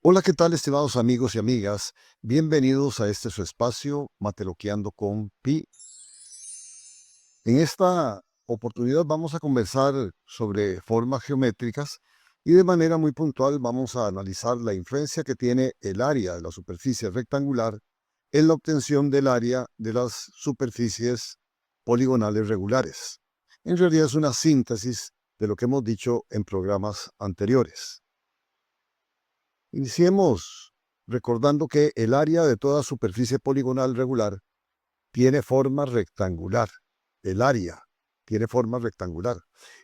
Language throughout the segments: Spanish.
Hola, ¿qué tal, estimados amigos y amigas? Bienvenidos a este su espacio, Mateloqueando con Pi. En esta oportunidad vamos a conversar sobre formas geométricas y de manera muy puntual vamos a analizar la influencia que tiene el área de la superficie rectangular en la obtención del área de las superficies poligonales regulares. En realidad es una síntesis de lo que hemos dicho en programas anteriores. Iniciemos recordando que el área de toda superficie poligonal regular tiene forma rectangular. El área tiene forma rectangular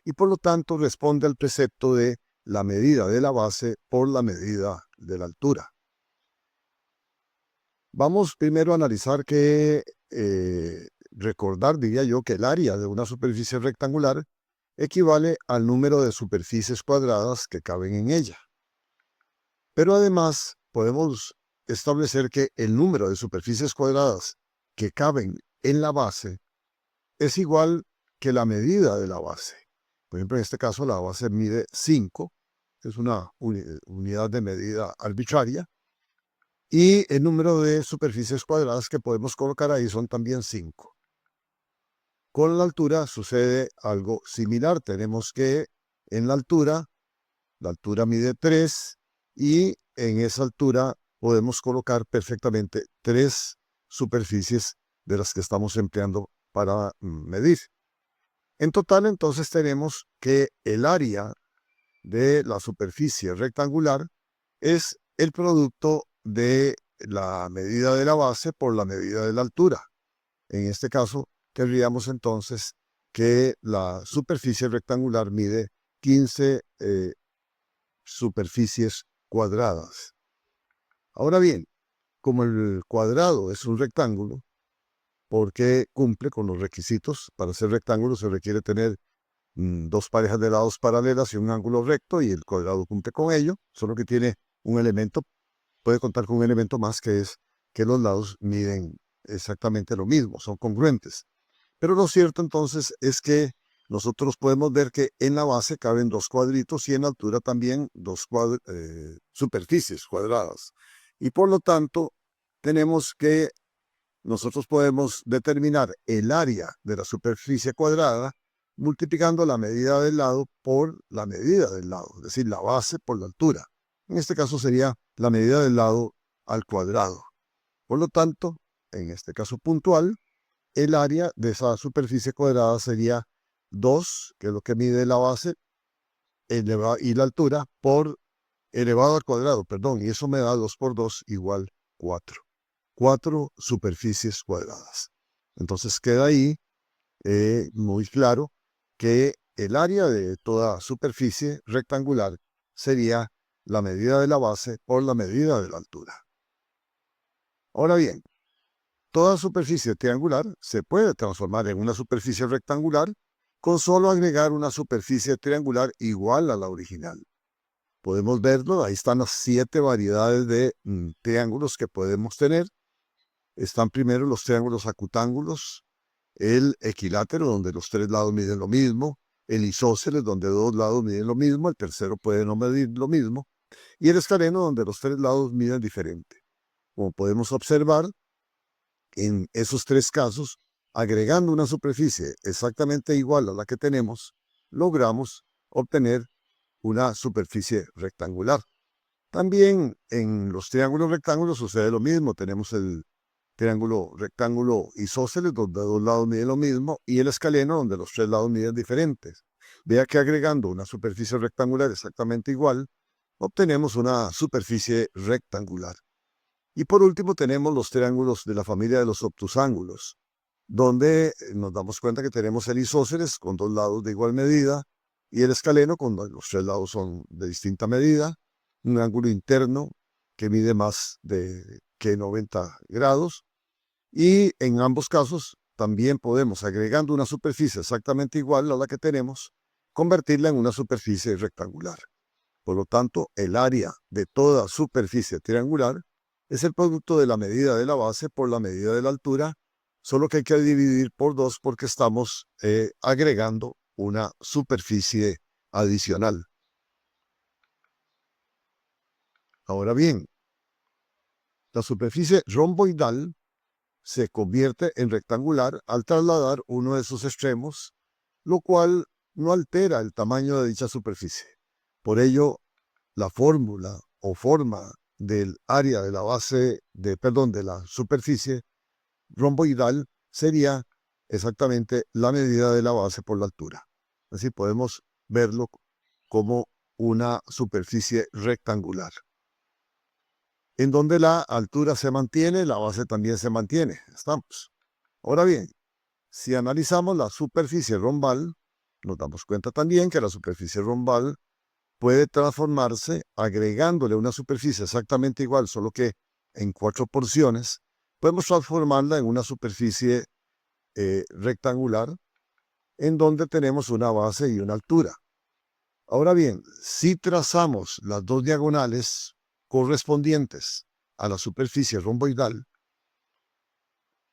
y por lo tanto responde al precepto de la medida de la base por la medida de la altura. Vamos primero a analizar recordar, diría yo, que el área de una superficie rectangular equivale al número de superficies cuadradas que caben en ella. Pero además podemos establecer que el número de superficies cuadradas que caben en la base es igual que la medida de la base. Por ejemplo, en este caso la base mide 5, es una unidad de medida arbitraria, y el número de superficies cuadradas que podemos colocar ahí son también 5. Con la altura sucede algo similar. Tenemos que en la altura mide 3 y en esa altura podemos colocar perfectamente 3 superficies de las que estamos empleando para medir. En total, entonces, tenemos que el área de la superficie rectangular es el producto de la medida de la base por la medida de la altura. En este caso, tendríamos entonces que la superficie rectangular mide 15 superficies cuadradas. Ahora bien, como el cuadrado es un rectángulo, porque cumple con los requisitos, para ser rectángulo se requiere tener dos parejas de lados paralelas y un ángulo recto, y el cuadrado cumple con ello, solo que tiene un elemento, puede contar con un elemento más, que es que los lados miden exactamente lo mismo, son congruentes. Pero lo cierto entonces es que nosotros podemos ver que en la base caben dos cuadritos y en la altura también dos superficies cuadradas. Y por lo tanto, tenemos que nosotros podemos determinar el área de la superficie cuadrada multiplicando la medida del lado por la medida del lado, es decir, la base por la altura. En este caso sería la medida del lado al cuadrado. Por lo tanto, en este caso puntual, el área de esa superficie cuadrada sería 2, que es lo que mide la base, y la altura, por elevado al cuadrado, perdón, y eso me da 2 por 2 igual 4. 4 superficies cuadradas. Entonces queda ahí muy claro que el área de toda superficie rectangular sería la medida de la base por la medida de la altura. Ahora bien, toda superficie triangular se puede transformar en una superficie rectangular con solo agregar una superficie triangular igual a la original. Podemos verlo, ahí están las 7 variedades de triángulos que podemos tener. Están primero los triángulos acutángulos, el equilátero, donde los 3 lados miden lo mismo, el isósceles, donde 2 lados miden lo mismo, el tercero puede no medir lo mismo, y el escaleno, donde los 3 lados miden diferente. Como podemos observar, en esos 3 casos, agregando una superficie exactamente igual a la que tenemos, logramos obtener una superficie rectangular. También en los triángulos rectángulos sucede lo mismo. Tenemos el triángulo rectángulo isósceles, donde 2 lados miden lo mismo, y el escaleno, donde los 3 lados miden diferentes. Vea que agregando una superficie rectangular exactamente igual, obtenemos una superficie rectangular. Y por último tenemos los triángulos de la familia de los obtusángulos, donde nos damos cuenta que tenemos el isósceles con 2 lados de igual medida y el escaleno con los 3 lados son de distinta medida, un ángulo interno que mide más que 90 grados, y en ambos casos también podemos, agregando una superficie exactamente igual a la que tenemos, convertirla en una superficie rectangular. Por lo tanto, el área de toda superficie triangular es el producto de la medida de la base por la medida de la altura, solo que hay que dividir por 2 porque estamos agregando una superficie adicional. Ahora bien, la superficie romboidal se convierte en rectangular al trasladar uno de sus extremos, lo cual no altera el tamaño de dicha superficie. Por ello, la fórmula o forma del área de la base de la superficie romboidal sería exactamente la medida de la base por la altura. Así podemos verlo como una superficie rectangular. En donde la altura se mantiene, la base también se mantiene. Estamos. Ahora bien, si analizamos la superficie rombal, nos damos cuenta también que la superficie rombal puede transformarse agregándole una superficie exactamente igual, solo que en 4 porciones. Podemos transformarla en una superficie rectangular en donde tenemos una base y una altura. Ahora bien, si trazamos las dos diagonales correspondientes a la superficie romboidal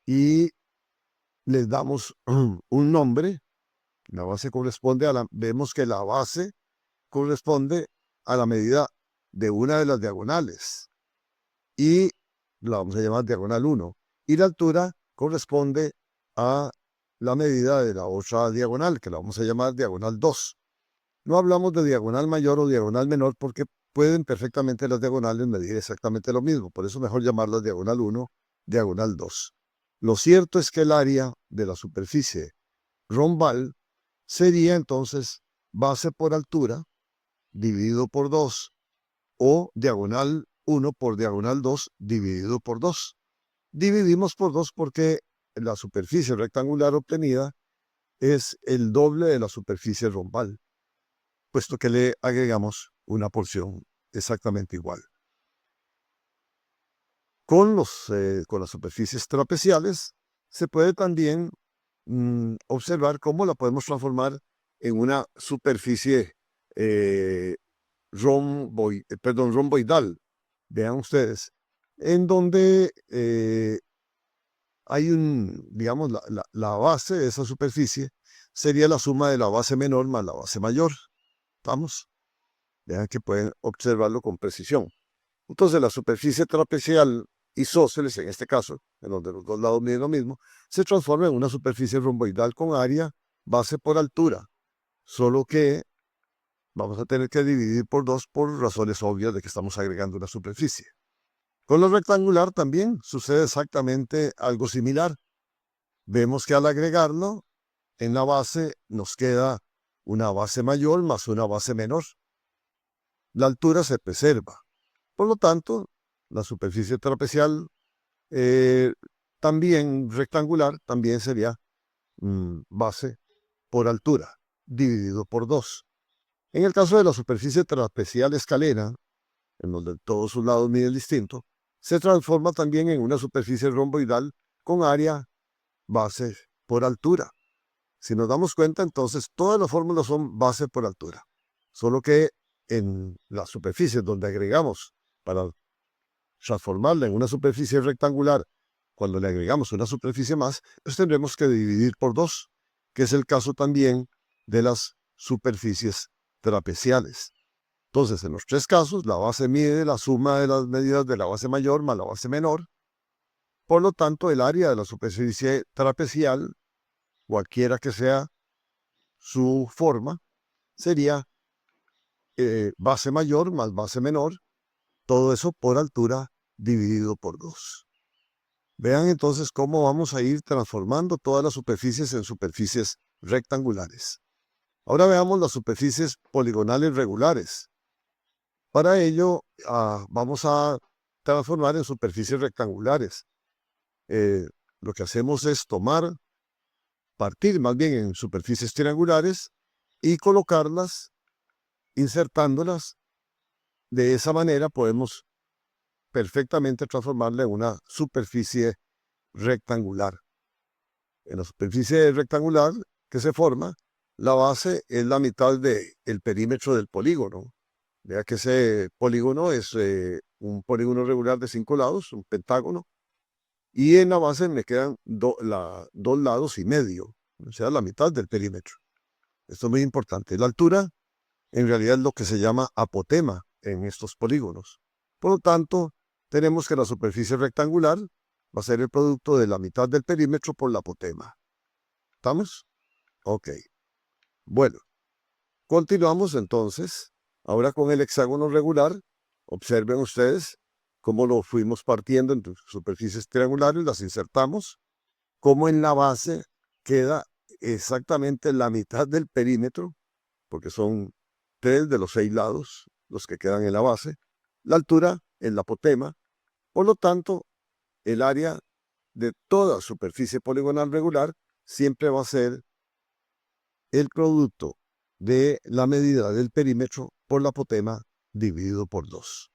y les damos un nombre, la base corresponde vemos que la base corresponde a la medida de una de las diagonales y la vamos a llamar diagonal 1 y la altura corresponde a la medida de la otra diagonal, que la vamos a llamar diagonal 2. No hablamos de diagonal mayor o diagonal menor porque pueden perfectamente las diagonales medir exactamente lo mismo. Por eso mejor llamarlas diagonal 1, diagonal 2. Lo cierto es que el área de la superficie rombal sería entonces base por altura dividido por 2 o diagonal 1 por diagonal 2 dividido por 2. Dividimos por 2 porque la superficie rectangular obtenida es el doble de la superficie rombal, puesto que le agregamos una porción exactamente igual. Con las superficies trapeciales se puede también observar cómo la podemos transformar en una superficie romboidal, vean ustedes, en donde hay digamos, la base de esa superficie sería la suma de la base menor más la base mayor. ¿Estamos? Vean que pueden observarlo con precisión. Entonces la superficie trapecial isósceles, en este caso, en donde los dos lados miden lo mismo, se transforma en una superficie romboidal con área base por altura, solo que vamos a tener que dividir por 2 por razones obvias de que estamos agregando una superficie. Con lo rectangular también sucede exactamente algo similar. Vemos que al agregarlo, en la base nos queda una base mayor más una base menor. La altura se preserva. Por lo tanto, la superficie trapecial también rectangular también sería base por altura, dividido por 2. En el caso de la superficie trapecial escalena, en donde todos sus lados miden distinto, se transforma también en una superficie romboidal con área base por altura. Si nos damos cuenta, entonces todas las fórmulas son base por altura, solo que en las superficies donde agregamos para transformarla en una superficie rectangular, cuando le agregamos una superficie más, pues tendremos que dividir por 2, que es el caso también de las superficies trapeciales. Entonces, en los 3 casos, la base mide la suma de las medidas de la base mayor más la base menor. Por lo tanto, el área de la superficie trapecial, cualquiera que sea su forma, sería base mayor más base menor, todo eso por altura dividido por 2. Vean entonces cómo vamos a ir transformando todas las superficies en superficies rectangulares. Ahora veamos las superficies poligonales regulares. Para ello, vamos a transformar en superficies rectangulares. Lo que hacemos es partir más bien en superficies triangulares y colocarlas, insertándolas. De esa manera podemos perfectamente transformarla en una superficie rectangular. En la superficie rectangular que se forma, la base es la mitad del perímetro del polígono. Vea que ese polígono es un polígono regular de 5 lados, un pentágono, y en la base me quedan 2 lados y medio, o sea, la mitad del perímetro. Esto es muy importante. La altura, en realidad, es lo que se llama apotema en estos polígonos. Por lo tanto, tenemos que la superficie rectangular va a ser el producto de la mitad del perímetro por la apotema. ¿Estamos? Ok. Bueno, continuamos entonces. Ahora con el hexágono regular, observen ustedes cómo lo fuimos partiendo en superficies triangulares, las insertamos, cómo en la base queda exactamente la mitad del perímetro, porque son 3 de los 6 lados los que quedan en la base, la altura en la apotema. Por lo tanto, el área de toda superficie poligonal regular siempre va a ser el producto de la medida del perímetro por la apotema dividido por 2.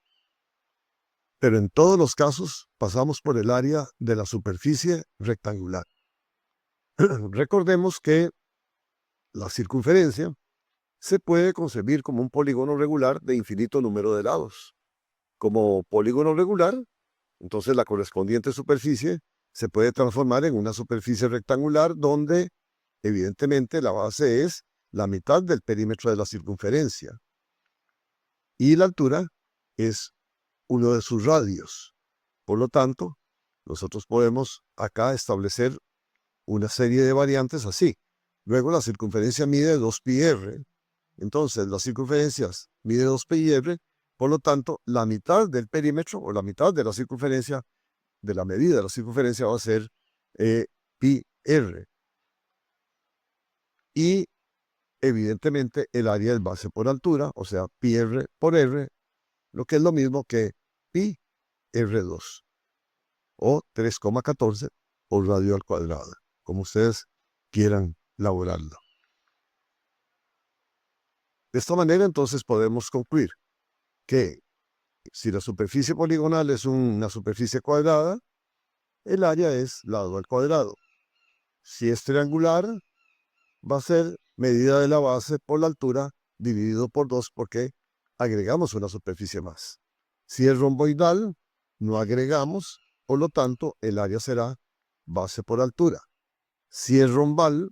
Pero en todos los casos pasamos por el área de la superficie rectangular. Recordemos que la circunferencia se puede concebir como un polígono regular de infinito número de lados. Como polígono regular, entonces la correspondiente superficie se puede transformar en una superficie rectangular donde evidentemente la base es la mitad del perímetro de la circunferencia y la altura es uno de sus radios. Por lo tanto, nosotros podemos acá establecer una serie de variantes así. Luego la circunferencia mide 2πr. Entonces la circunferencia mide 2πr. Por lo tanto, la mitad del perímetro o la mitad de la circunferencia, de la medida de la circunferencia va a ser πr. Y evidentemente el área es base por altura, o sea, πr por r, lo que es lo mismo que πr2 o 3,14 por radio al cuadrado, como ustedes quieran elaborarlo. De esta manera entonces podemos concluir que si la superficie poligonal es una superficie cuadrada, el área es lado al cuadrado. Si es triangular, va a ser medida de la base por la altura dividido por 2 porque agregamos una superficie más. Si es romboidal, no agregamos, por lo tanto el área será base por altura. Si es rombal,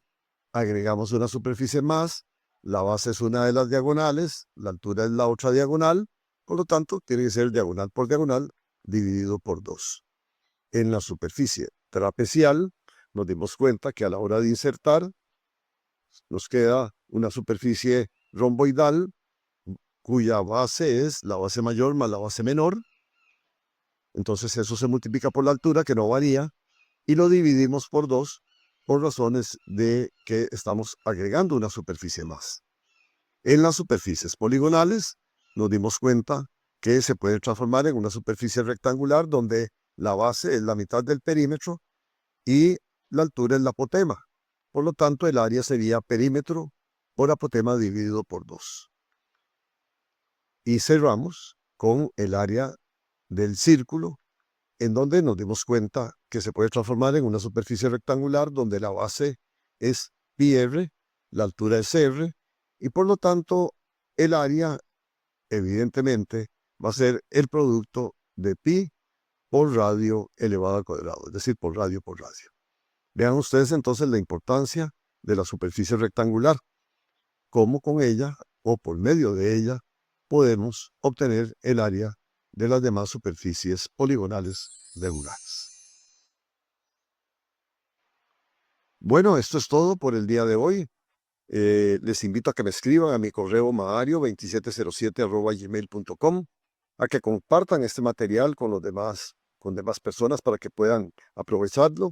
agregamos una superficie más, la base es una de las diagonales, la altura es la otra diagonal, por lo tanto tiene que ser diagonal por diagonal dividido por 2. En la superficie trapecial nos dimos cuenta que a la hora de insertar nos queda una superficie romboidal cuya base es la base mayor más la base menor. Entonces eso se multiplica por la altura que no varía y lo dividimos por 2 por razones de que estamos agregando una superficie más. En las superficies poligonales nos dimos cuenta que se puede transformar en una superficie rectangular donde la base es la mitad del perímetro y la altura es la apotema. Por lo tanto, el área sería perímetro por apotema dividido por 2. Y cerramos con el área del círculo, en donde nos dimos cuenta que se puede transformar en una superficie rectangular donde la base es πr, la altura es r, y por lo tanto el área evidentemente va a ser el producto de pi por radio elevado al cuadrado, es decir, por radio por radio. Vean ustedes entonces la importancia de la superficie rectangular, cómo con ella o por medio de ella podemos obtener el área de las demás superficies poligonales regulares. Bueno, esto es todo por el día de hoy. Les invito a que me escriban a mi correo maario2707@gmail.com, a que compartan este material con demás personas para que puedan aprovecharlo.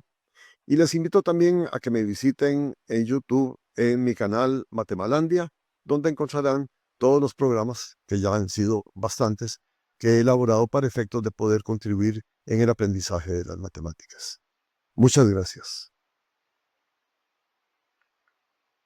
Y les invito también a que me visiten en YouTube en mi canal Matemalandia, donde encontrarán todos los programas, que ya han sido bastantes, que he elaborado para efectos de poder contribuir en el aprendizaje de las matemáticas. Muchas gracias.